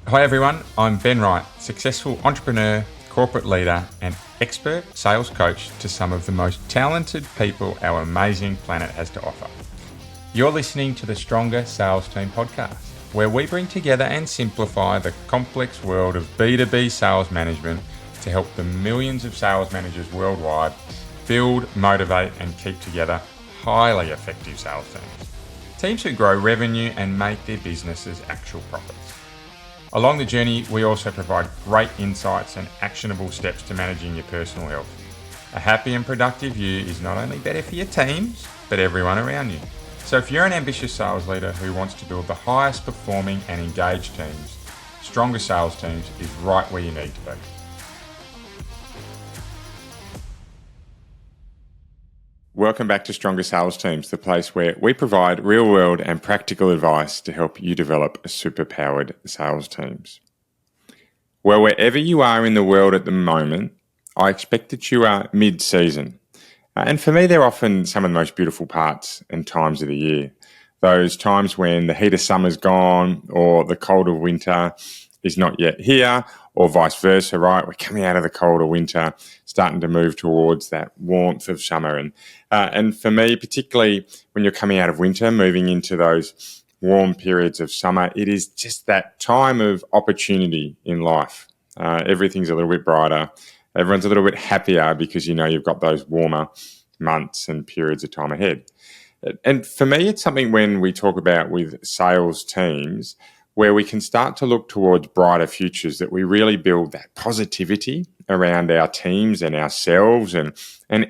Hi everyone, I'm Ben Wright, successful entrepreneur, corporate leader and expert sales coach to some of the most talented people our amazing planet has to offer. You're listening to the Stronger Sales Team podcast, where we bring together and simplify the complex world of B2B sales management to help the millions of sales managers worldwide build, motivate and keep together highly effective sales teams. Teams who grow revenue and make their businesses actual profits. Along the journey, we also provide great insights and actionable steps to managing your personal health. A happy and productive you is not only better for your teams, but everyone around you. So if you're an ambitious sales leader who wants to build the highest performing and engaged teams, Stronger Sales Teams is right where you need to be. Welcome back to Stronger Sales Teams, the place where we provide real-world and practical advice to help you develop superpowered sales teams. Well, wherever you are in the world at the moment, I expect that you are mid-season. And for me, they're often some of the most beautiful parts and times of the year. Those times when the heat of summer's gone or the cold of winter is not yet here, or vice versa, right? We're coming out of the cold of winter, starting to move towards that warmth of summer. And for me, particularly when you're coming out of winter, moving into those warm periods of summer, it is just that time of opportunity in life. Everything's a little bit brighter. Everyone's a little bit happier because you know you've got those warmer months and periods of time ahead. And for me, it's something when we talk about with sales teams where we can start to look towards brighter futures, that we really build that positivity around our teams and ourselves and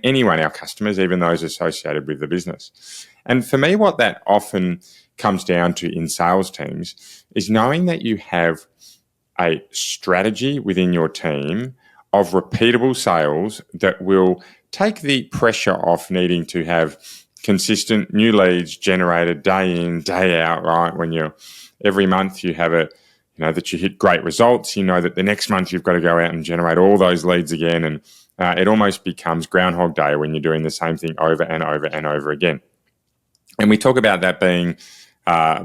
anyone, our customers, even those associated with the business. And for me, what that often comes down to in sales teams is knowing that you have a strategy within your team of repeatable sales that will take the pressure off needing to have consistent new leads generated day in, day out, right? When you're every month you have that you hit great results, you know that the next month you've got to go out and generate all those leads again. And it almost becomes Groundhog Day when you're doing the same thing over and over and over again. And we talk about that being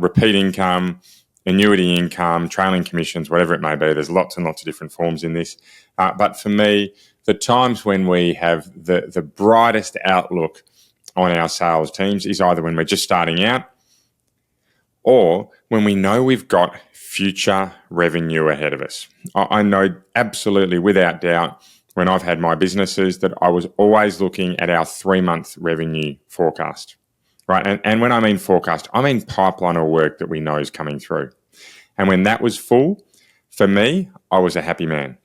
repeat income, annuity income, trailing commissions, whatever it may be. There's lots and lots of different forms in this. But for me, the times when we have the brightest outlook on our sales teams is either when we're just starting out or when we know we've got future revenue ahead of us. I know absolutely, without doubt, when I've had my businesses, that I was always looking at our 3-month revenue forecast, right? And when I mean forecast, I mean pipeline of work that we know is coming through. And when that was full, for me, I was a happy man.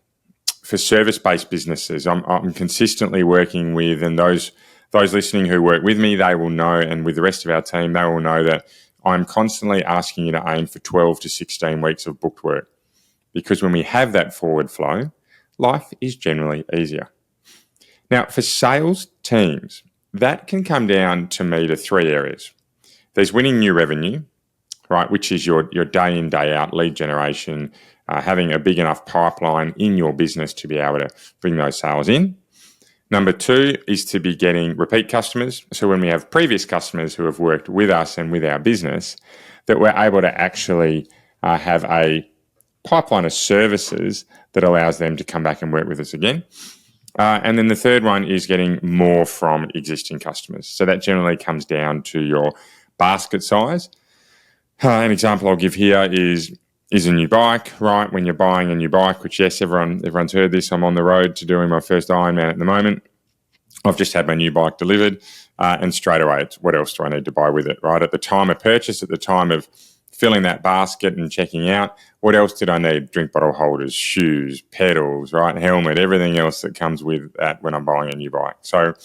For service-based businesses, I'm consistently working with, and those listening who work with me, they will know, and with the rest of our team, they will know that I'm constantly asking you to aim for 12 to 16 weeks of booked work, because when we have that forward flow, life is generally easier. Now, for sales teams, that can come down to me to 3 areas. There's winning new revenue, right, which is your day in, day out lead generation, having a big enough pipeline in your business to be able to bring those sales in. Number 2 is to be getting repeat customers. So when we have previous customers who have worked with us and with our business, that we're able to actually have a pipeline of services that allows them to come back and work with us again. And then the third one is getting more from existing customers. So that generally comes down to your basket size. An example I'll give here is a new bike, right? When you're buying a new bike, which yes, everyone's heard this. I'm on the road to doing my first Ironman at the moment. I've just had my new bike delivered, and straight away, it's what else do I need to buy with it, right? At the time of purchase, at the time of filling that basket and checking out, what else did I need? Drink bottle holders, shoes, pedals, right? Helmet, everything else that comes with that when I'm buying a new bike. So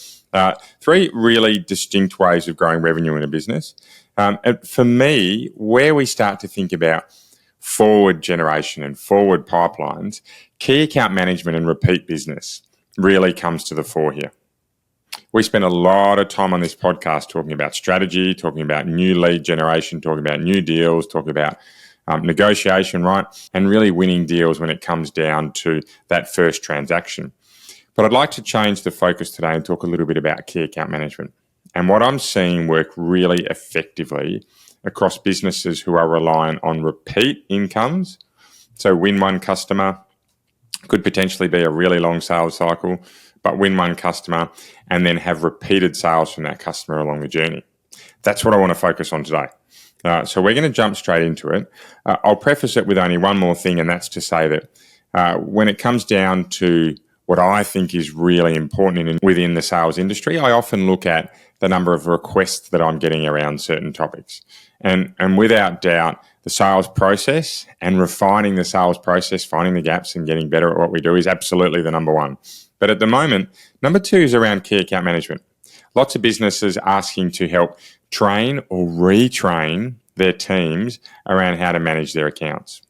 3 really distinct ways of growing revenue in a business. And for me, where we start to think about forward generation and forward pipelines, key account management and repeat business really comes to the fore here. We spend a lot of time on this podcast talking about strategy, talking about new lead generation, talking about new deals, talking about negotiation, right? And really winning deals when it comes down to that first transaction. But I'd like to change the focus today and talk a little bit about key account management and what I'm seeing work really effectively across businesses who are reliant on repeat incomes So win one customer could potentially be a really long sales cycle, but win one customer and then have repeated sales from that customer along the journey. That's what I want to focus on today. So we're going to jump straight into it. I'll preface it with only one more thing, and that's to say that when it comes down to what I think is really important within the sales industry, I often look at the number of requests that I'm getting around certain topics. And without doubt, the sales process and refining the sales process, finding the gaps and getting better at what we do is absolutely the number one. But at the moment, number two is around key account management. Lots of businesses asking to help train or retrain their teams around how to manage their accounts.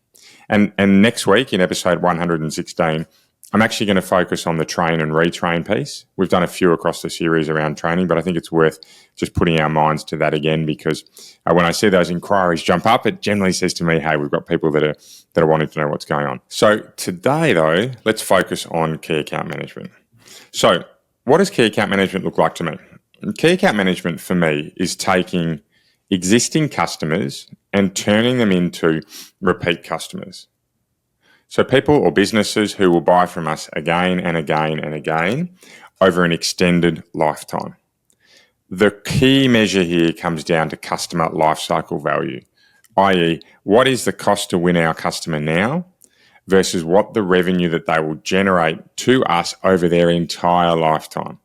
And next week in episode 116, I'm actually going to focus on the train and retrain piece. We've done a few across the series around training, but I think it's worth just putting our minds to that again, because when I see those inquiries jump up, it generally says to me, hey, we've got people that are wanting to know what's going on. So today, though, let's focus on key account management. So what does key account management look like to me? Key account management for me is taking existing customers and turning them into repeat customers. So people or businesses who will buy from us again and again and again over an extended lifetime. The key measure here comes down to customer lifecycle value, i.e., what is the cost to win our customer now versus what the revenue that they will generate to us over their entire lifetime.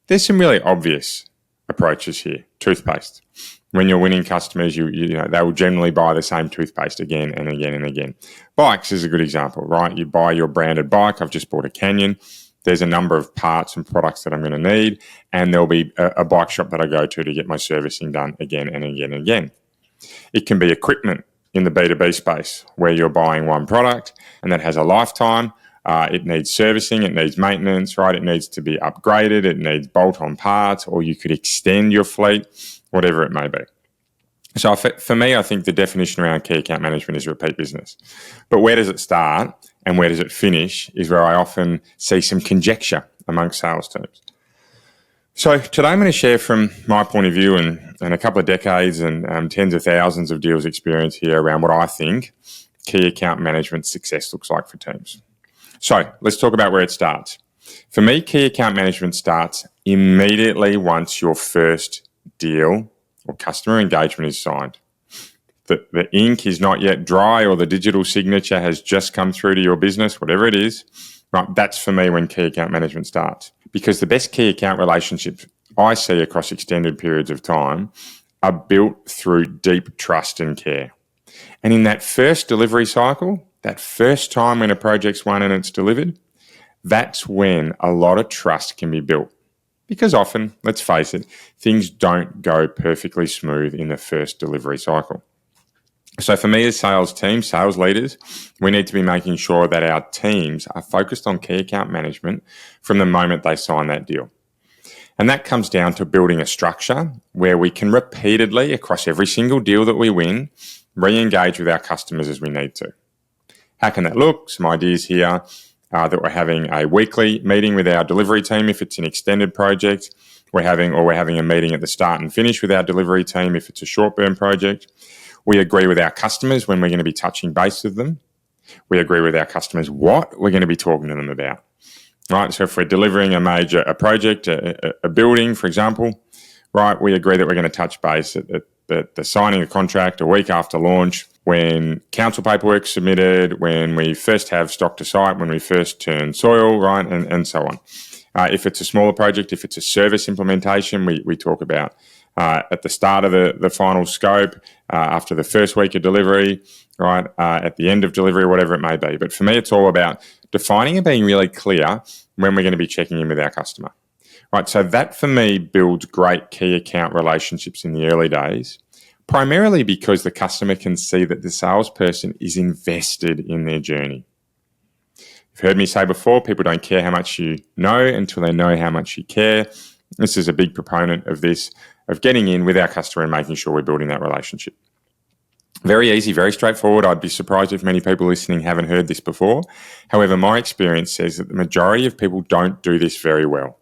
There's some really obvious approaches here. Toothpaste. When you're winning customers, you know they will generally buy the same toothpaste again and again and again. Bikes is a good example, right? You buy your branded bike. I've just bought a Canyon. There's a number of parts and products that I'm going to need, and there'll be a bike shop that I go to get my servicing done again and again and again. It can be equipment in the B2B space where you're buying one product and that has a lifetime. It needs servicing, it needs maintenance, right? It needs to be upgraded, it needs bolt-on parts, or you could extend your fleet, whatever it may be. So for me, I think the definition around key account management is repeat business. But where does it start and where does it finish is where I often see some conjecture amongst sales teams. So today I'm going to share from my point of view and a couple of decades and tens of thousands of deals experience here around what I think key account management success looks like for teams. So let's talk about where it starts. For me, key account management starts immediately once your first deal or customer engagement is signed. The ink is not yet dry or the digital signature has just come through to your business, whatever it is, right? That's for me when key account management starts. Because the best key account relationships I see across extended periods of time are built through deep trust and care. And in that first delivery cycle, that first time when a project's won and it's delivered, that's when a lot of trust can be built. Because often, let's face it, things don't go perfectly smooth in the first delivery cycle. So for me as sales teams, sales leaders, we need to be making sure that our teams are focused on key account management from the moment they sign that deal. And that comes down to building a structure where we can repeatedly, across every single deal that we win, re-engage with our customers as we need to. How can that look? Some ideas here that we're having a weekly meeting with our delivery team if it's an extended project. We're having a meeting at the start and finish with our delivery team if it's a short-term project. We agree with our customers when we're going to be touching base with them. We agree with our customers what we're going to be talking to them about. Right, so if we're delivering a project, a building, for example, right, we agree that we're going to touch base at the signing of the contract a week after launch, when council paperwork's submitted, when we first have stock to site, when we first turn soil, right, and so on. If it's a smaller project, if it's a service implementation, we talk about at the start of the final scope, after the first week of delivery, right, at the end of delivery, whatever it may be. But for me, it's all about defining and being really clear when we're going to be checking in with our customer. Right, so that for me builds great key account relationships in the early days, primarily because the customer can see that the salesperson is invested in their journey. You've heard me say before, people don't care how much you know until they know how much you care. This is a big proponent of this, of getting in with our customer and making sure we're building that relationship. Very easy, very straightforward. I'd be surprised if many people listening haven't heard this before. However, my experience says that the majority of people don't do this very well.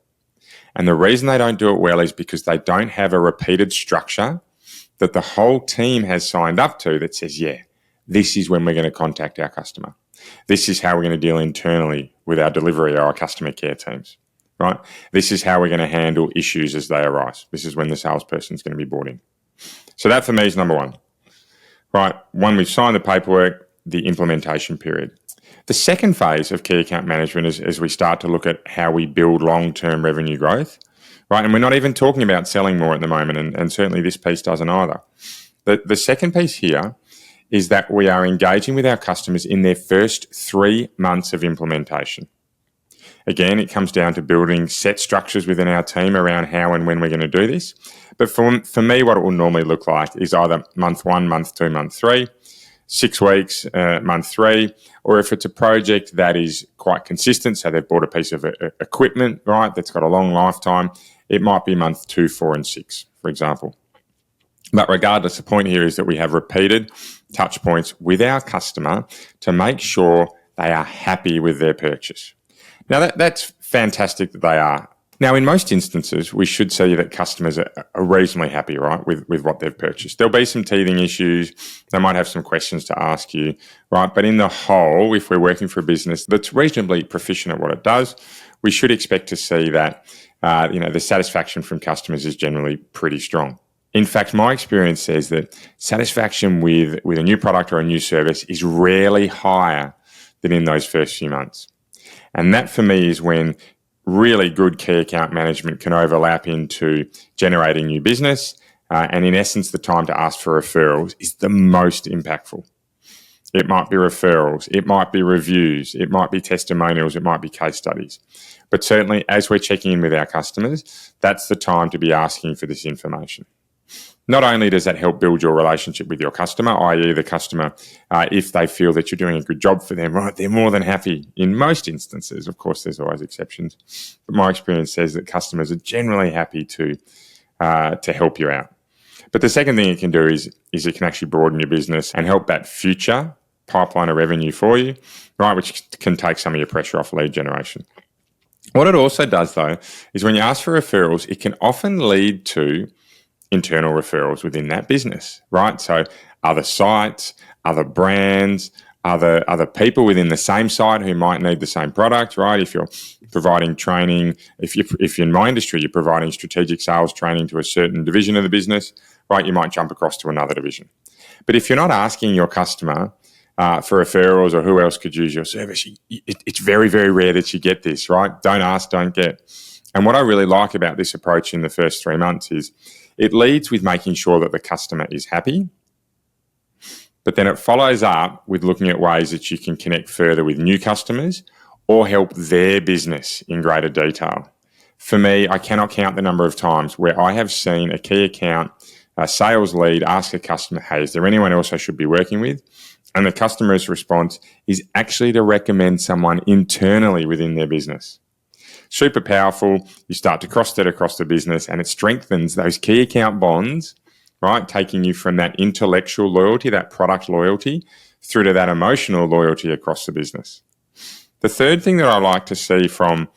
And the reason they don't do it well is because they don't have a repeated structure that the whole team has signed up to that says, yeah, this is when we're going to contact our customer. This is how we're going to deal internally with our delivery or our customer care teams, right? This is how we're going to handle issues as they arise. This is when the salesperson is going to be brought in. So that for me is number one, right? When we've signed the paperwork, the implementation period. The second phase of key account management is as we start to look at how we build long-term revenue growth, right? And we're not even talking about selling more at the moment, and certainly this piece doesn't either. The second piece here is that we are engaging with our customers in their first 3 months of implementation. Again, it comes down to building set structures within our team around how and when we're going to do this. But for me, what it will normally look like is either month 1, month 2, month 3, 6 weeks, month 3, or if it's a project that is quite consistent, so they've bought a piece of equipment, right, that's got a long lifetime, it might be month 2, 4, and 6, for example. But regardless, the point here is that we have repeated touch points with our customer to make sure they are happy with their purchase. Now, that's fantastic that they are. Now, in most instances, we should see that customers are reasonably happy, right, with what they've purchased. There'll be some teething issues. They might have some questions to ask you, right? But in the whole, if we're working for a business that's reasonably proficient at what it does, we should expect to see that, the satisfaction from customers is generally pretty strong. In fact, my experience says that satisfaction with a new product or a new service is rarely higher than in those first few months. And that for me is when really good key account management can overlap into generating new business. And in essence, the time to ask for referrals is the most impactful. It might be referrals, it might be reviews, it might be testimonials, it might be case studies. But certainly as we're checking in with our customers, that's the time to be asking for this information. Not only does that help build your relationship with your customer, i.e. the customer, if they feel that you're doing a good job for them, right, they're more than happy in most instances. Of course, there's always exceptions. But my experience says that customers are generally happy to help you out. But the second thing it can do is it can actually broaden your business and help that future pipeline of revenue for you, right, which can take some of your pressure off lead generation. What it also does, though, is when you ask for referrals, it can often lead to internal referrals within that business, right? So other sites, other brands, other people within the same site who might need the same product, right? If you're providing training, if you're in my industry, you're providing strategic sales training to a certain division of the business, right? You might jump across to another division. But if you're not asking your customer for referrals or who else could use your service, it's very, very rare that you get this, right? Don't ask, don't get. And what I really like about this approach in the first 3 months is it leads with making sure that the customer is happy, but then it follows up with looking at ways that you can connect further with new customers or help their business in greater detail. For me, I cannot count the number of times where I have seen a key account, a sales lead ask a customer, hey, is there anyone else I should be working with? And the customer's response is actually to recommend someone internally within their business. Super powerful. You start to cross that across the business and it strengthens those key account bonds, right? Taking you from that intellectual loyalty, that product loyalty, through to that emotional loyalty across the business. The third thing that I like to see from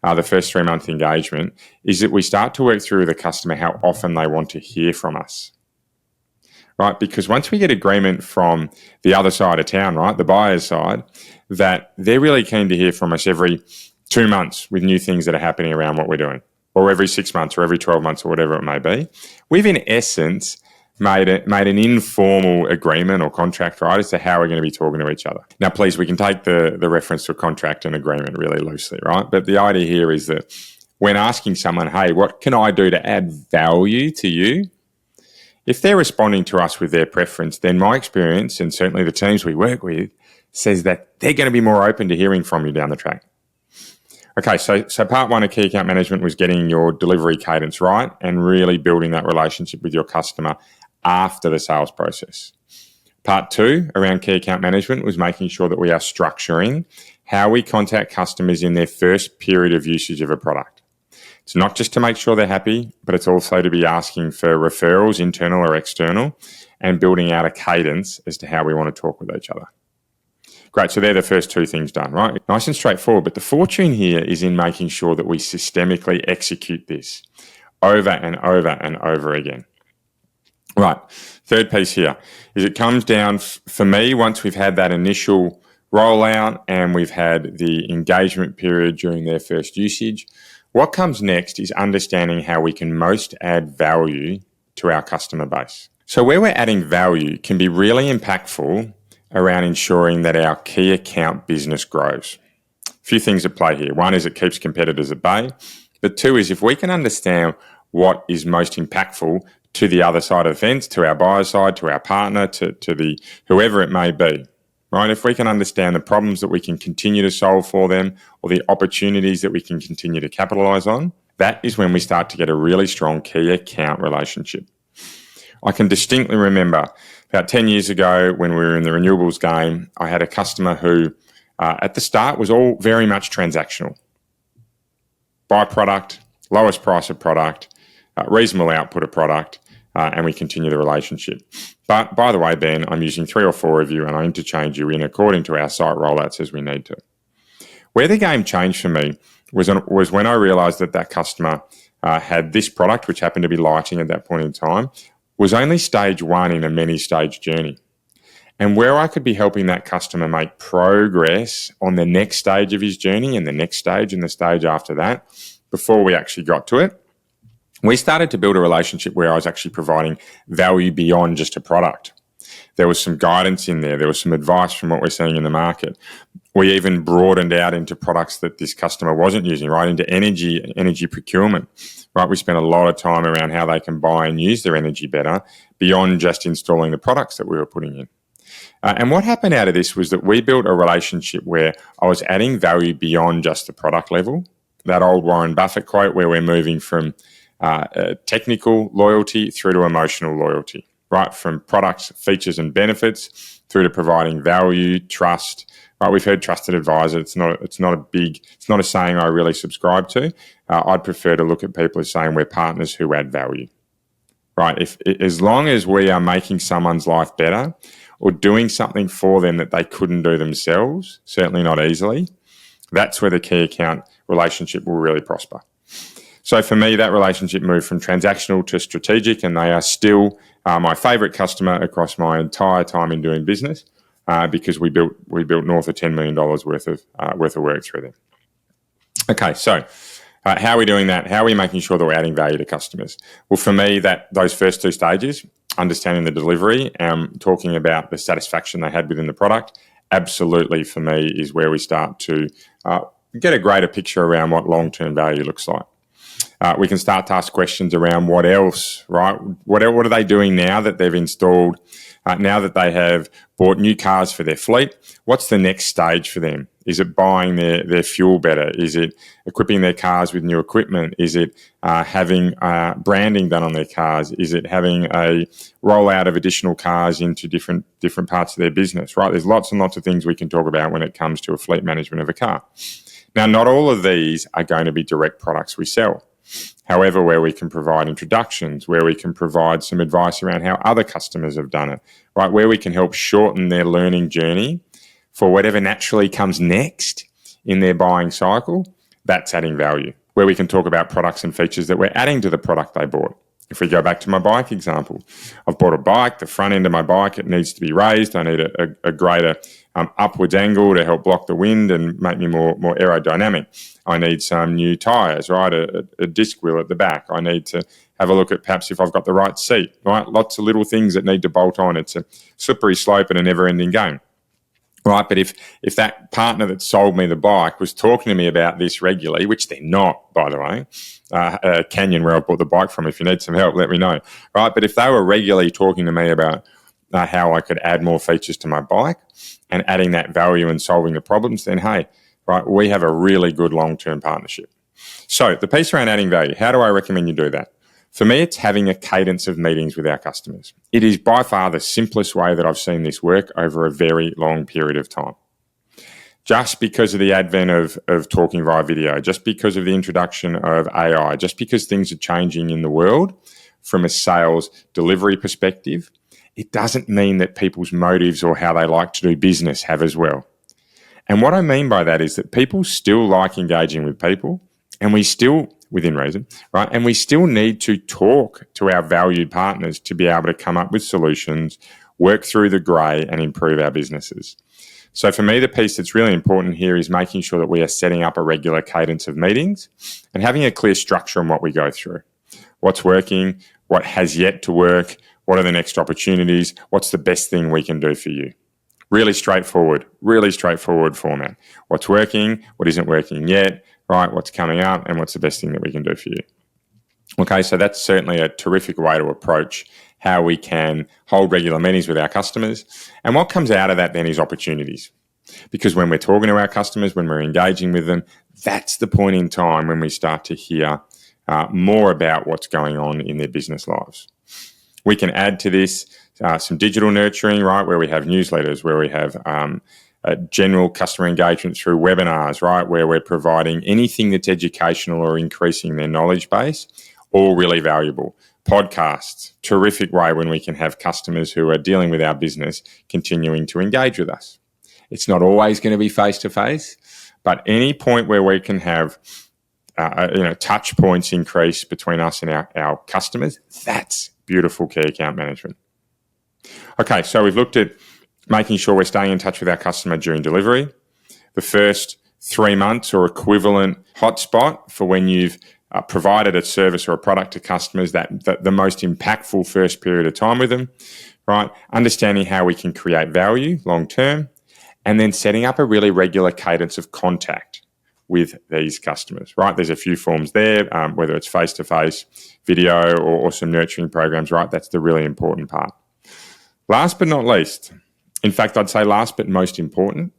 the first 3 month engagement is that we start to work through with the customer how often they want to hear from us, right? Because once we get agreement from the other side of town, right, the buyer's side, that they're really keen to hear from us every 2 months with new things that are happening around what we're doing, or every 6 months or every 12 months or whatever it may be. We've in essence made an informal agreement or contract, right, as to how we're going to be talking to each other. Now, please, we can take the reference to a contract and agreement really loosely, right? But the idea here is that when asking someone, hey, what can I do to add value to you? If they're responding to us with their preference, then my experience, and certainly the teams we work with, says that they're going to be more open to hearing from you down the track. Okay, so part one of key account management was getting your delivery cadence right and really building that relationship with your customer after the sales process. Part two around key account management was making sure that we are structuring how we contact customers in their first period of usage of a product. It's not just to make sure they're happy, but it's also to be asking for referrals, internal or external, and building out a cadence as to how we want to talk with each other. Great, so they're the first two things done, right? Nice and straightforward, but the fortune here is in making sure that we systemically execute this over and over and over again. Right. Third piece here is it comes down for me once we've had that initial rollout and we've had the engagement period during their first usage. What comes next is understanding how we can most add value to our customer base. So where we're adding value can be really impactful around ensuring that our key account business grows. A few things at play here. One is it keeps competitors at bay. But two is if we can understand what is most impactful to the other side of the fence, to our buyer side, to our partner, to the whoever it may be, right? If we can understand the problems that we can continue to solve for them or the opportunities that we can continue to capitalise on, that is when we start to get a really strong key account relationship. I can distinctly remember about 10 years ago when we were in the renewables game, I had a customer who at the start was all very much transactional. Buy product, lowest price of product, reasonable output of product, and we continue the relationship. But by the way, Ben, I'm using 3 or 4 of you and I interchange you in according to our site rollouts as we need to. Where the game changed for me was when I realised that customer had this product, which happened to be lighting at that point in time, was only stage 1 in a many-stage journey. And where I could be helping that customer make progress on the next stage of his journey and the next stage and the stage after that, before we actually got to it, we started to build a relationship where I was actually providing value beyond just a product. There was some guidance in there. There was some advice from what we're seeing in the market. We even broadened out into products that this customer wasn't using, right, into energy procurement. Right, we spent a lot of time around how they can buy and use their energy better beyond just installing the products that we were putting in. And what happened out of this was that we built a relationship where I was adding value beyond just the product level. That old Warren Buffett quote where we're moving from technical loyalty through to emotional loyalty, right? From products, features and benefits through to providing value, trust. Right, we've heard trusted advisor. It's not a saying I really subscribe to. I'd prefer to look at people as saying we're partners who add value. Right, as long as we are making someone's life better or doing something for them that they couldn't do themselves, certainly not easily, that's where the key account relationship will really prosper. So for me, that relationship moved from transactional to strategic, and they are still my favourite customer across my entire time in doing business because we built north of $10 million worth of work through them. Okay, so how are we doing that? How are we making sure that we're adding value to customers? Well, for me, those first 2 stages, understanding the delivery and talking about the satisfaction they had within the product, absolutely for me is where we start to get a greater picture around what long-term value looks like. We can start to ask questions around what else, right? What are they doing now that they've installed, now that they have bought new cars for their fleet? What's the next stage for them? Is it buying their fuel better? Is it equipping their cars with new equipment? Is it having branding done on their cars? Is it having a rollout of additional cars into different parts of their business, right? There's lots and lots of things we can talk about when it comes to a fleet management of a car. Now, not all of these are going to be direct products we sell. However, where we can provide introductions, where we can provide some advice around how other customers have done it, right? Where we can help shorten their learning journey for whatever naturally comes next in their buying cycle, that's adding value. Where we can talk about products and features that we're adding to the product they bought. If we go back to my bike example, I've bought a bike, the front end of my bike, it needs to be raised. I need a greater upwards angle to help block the wind and make me more aerodynamic. I need some new tyres, right? A disc wheel at the back. I need to have a look at perhaps if I've got the right seat, right? Lots of little things that need to bolt on. It's a slippery slope and a never-ending game. Right, but if that partner that sold me the bike was talking to me about this regularly, which they're not, by the way, Canyon where I bought the bike from, if you need some help, let me know. Right, but if they were regularly talking to me about how I could add more features to my bike and adding that value and solving the problems, then hey, right, we have a really good long-term partnership. So the piece around adding value, how do I recommend you do that? For me, it's having a cadence of meetings with our customers. It is by far the simplest way that I've seen this work over a very long period of time. Just because of the advent of talking via video, just because of the introduction of AI, just because things are changing in the world from a sales delivery perspective, it doesn't mean that people's motives or how they like to do business have as well. And what I mean by that is that people still like engaging with people, and we still within reason, right? And we still need to talk to our valued partners to be able to come up with solutions, work through the grey and improve our businesses. So for me, the piece that's really important here is making sure that we are setting up a regular cadence of meetings and having a clear structure on what we go through. What's working, what has yet to work, what are the next opportunities, what's the best thing we can do for you. Really straightforward format. What's working, what isn't working yet, right? What's coming up and what's the best thing that we can do for you. Okay, so that's certainly a terrific way to approach how we can hold regular meetings with our customers. And what comes out of that then is opportunities. Because when we're talking to our customers, when we're engaging with them, that's the point in time when we start to hear more about what's going on in their business lives. We can add to this some digital nurturing, right, where we have newsletters, where we have general customer engagement through webinars, right, where we're providing anything that's educational or increasing their knowledge base, all really valuable. Podcasts, terrific way when we can have customers who are dealing with our business continuing to engage with us. It's not always going to be face-to-face, but any point where we can have touch points increase between us and our customers, that's beautiful key account management. Okay, so we've looked at making sure we're staying in touch with our customer during delivery. The first 3 months or equivalent hotspot for when you've provided a service or a product to customers, that the most impactful first period of time with them, right? Understanding how we can create value long term, and then setting up a really regular cadence of contact with these customers, right? There's a few forms there, whether it's face-to-face, video, or some nurturing programs, right? That's the really important part. Last but not least, in fact, I'd say last but most important,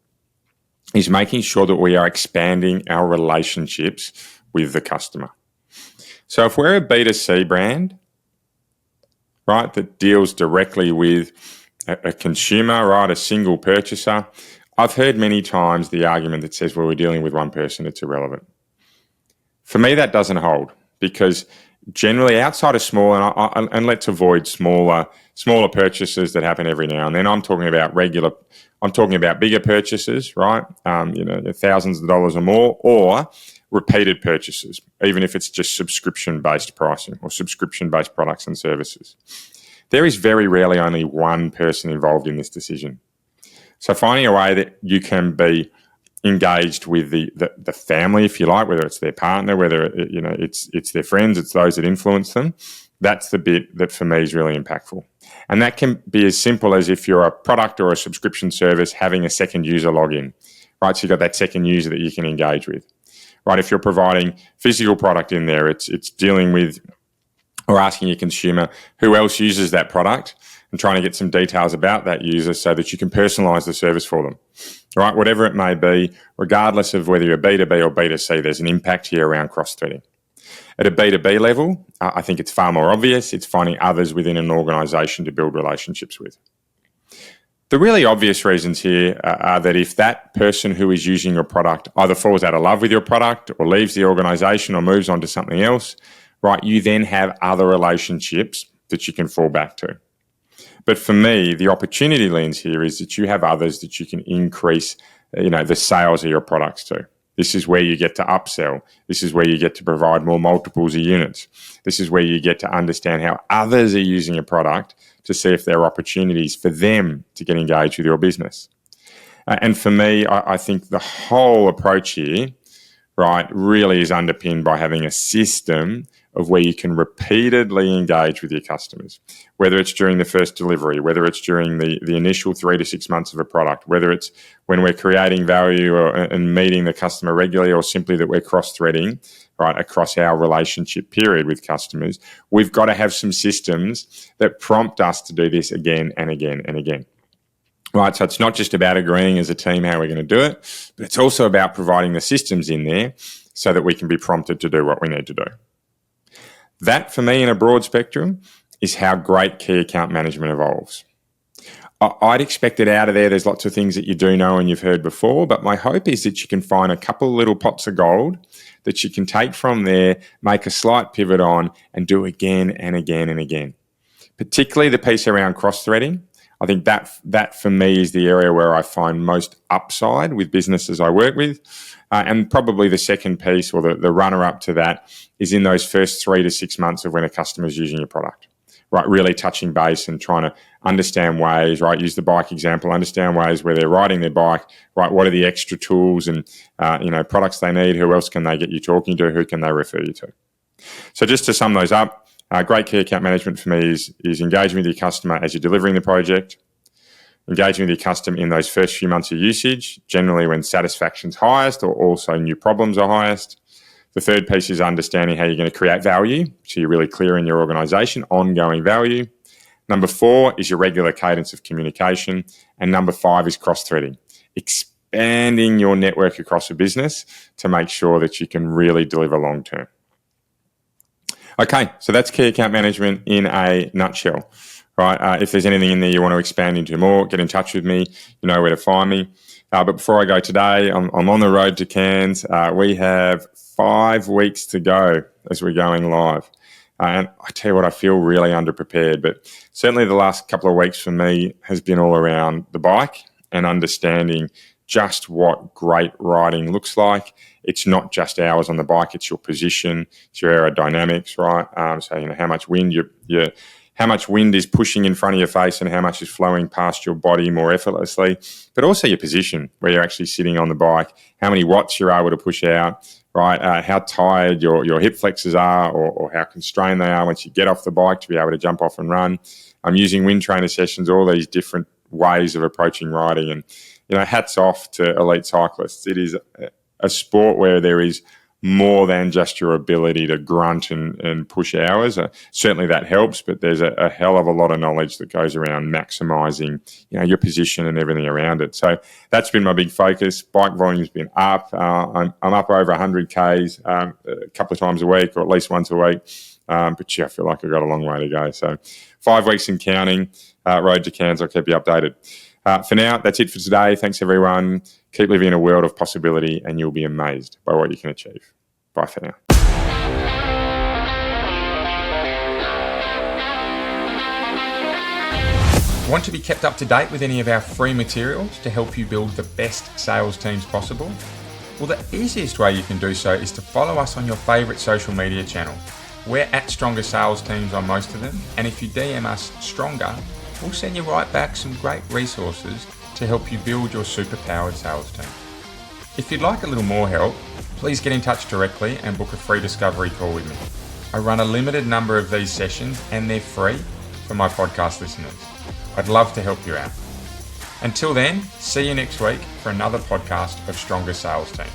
is making sure that we are expanding our relationships with the customer. So if we're a B2C brand, right, that deals directly with a consumer, right, a single purchaser, I've heard many times the argument that says, well, we're dealing with one person, it's irrelevant. For me, that doesn't hold, because generally outside of small, and let's avoid smaller purchases that happen every now and then. I'm talking about bigger purchases, right? Thousands of dollars or more, or repeated purchases, even if it's just subscription-based pricing or subscription-based products and services. There is very rarely only one person involved in this decision. So finding a way that you can be engaged with the family, if you like, whether it's their partner, whether it's their friends, it's those that influence them, that's the bit that for me is really impactful. And that can be as simple as, if you're a product or a subscription service, having a second user login, right? So you've got that second user that you can engage with, right? If you're providing physical product in there, it's dealing with or asking your consumer who else uses that product and trying to get some details about that user so that you can personalize the service for them, right? Whatever it may be, regardless of whether you're B2B or B2C, there's an impact here around cross-threading. At a B2B level, I think it's far more obvious. It's finding others within an organisation to build relationships with. The really obvious reasons here are that if that person who is using your product either falls out of love with your product or leaves the organisation or moves on to something else, right, you then have other relationships that you can fall back to. But for me, the opportunity lens here is that you have others that you can increase, the sales of your products to. This is where you get to upsell. This is where you get to provide more multiples of units. This is where you get to understand how others are using a product to see if there are opportunities for them to get engaged with your business. And for me, I think the whole approach here, right, really is underpinned by having a system of where you can repeatedly engage with your customers, whether it's during the first delivery, whether it's during the initial 3 to 6 months of a product, whether it's when we're creating value and meeting the customer regularly, or simply that we're cross-threading, right, across our relationship period with customers. We've got to have some systems that prompt us to do this again and again and again. Right, so it's not just about agreeing as a team how we're going to do it, but it's also about providing the systems in there so that we can be prompted to do what we need to do. That, for me, in a broad spectrum, is how great key account management evolves. I'd expect it out of there's lots of things that you do know and you've heard before, but my hope is that you can find a couple of little pots of gold that you can take from there, make a slight pivot on, and do again and again and again. Particularly the piece around cross-threading. I think that for me is the area where I find most upside with businesses I work with. And probably the second piece, or the runner-up to that, is in those first 3 to 6 months of when a customer's using your product, right? Really touching base and trying to understand ways, right? Use the bike example, understand ways where they're riding their bike, right? What are the extra tools and, products they need? Who else can they get you talking to? Who can they refer you to? So just to sum those up, great key account management for me is engaging with your customer as you're delivering the project, engaging with your customer in those first few months of usage, generally when satisfaction's highest or also new problems are highest. The third piece is understanding how you're going to create value, so you're really clear in your organisation, ongoing value. Number 4 is your regular cadence of communication. And number 5 is cross-threading, expanding your network across a business to make sure that you can really deliver long-term. Okay, so that's key account management in a nutshell. Right, if there's anything in there you want to expand into more, get in touch with me. You know where to find me. But before I go today, I'm on the road to Cairns. We have 5 weeks to go as we're going live. And I tell you what, I feel really underprepared. But certainly the last couple of weeks for me has been all around the bike and understanding just what great riding looks like. It's not just hours on the bike, it's your position, it's your aerodynamics, right? So, how much wind how much wind is pushing in front of your face and how much is flowing past your body more effortlessly, but also your position, where you're actually sitting on the bike, how many watts you're able to push out, right? How tired your hip flexors are or how constrained they are once you get off the bike to be able to jump off and run. I'm using wind trainer sessions, all these different ways of approaching riding. And, hats off to elite cyclists. It is a sport where there is more than just your ability to grunt and push hours. Certainly that helps, but there's a hell of a lot of knowledge that goes around maximising, your position and everything around it. So that's been my big focus. Bike volume's been up. I'm up over 100 Ks a couple of times a week, or at least once a week. But I feel like I've got a long way to go. So 5 weeks and counting, road to Cairns. I'll keep you updated. For now, that's it for today. Thanks, everyone. Keep living in a world of possibility and you'll be amazed by what you can achieve. Bye for now. Want to be kept up to date with any of our free materials to help you build the best sales teams possible? Well, the easiest way you can do so is to follow us on your favourite social media channel. We're at Stronger Sales Teams on most of them, and if you DM us Stronger, we'll send you right back some great resources to help you build your superpowered sales team. If you'd like a little more help, please get in touch directly and book a free discovery call with me. I run a limited number of these sessions and they're free for my podcast listeners. I'd love to help you out. Until then, see you next week for another podcast of Stronger Sales Teams.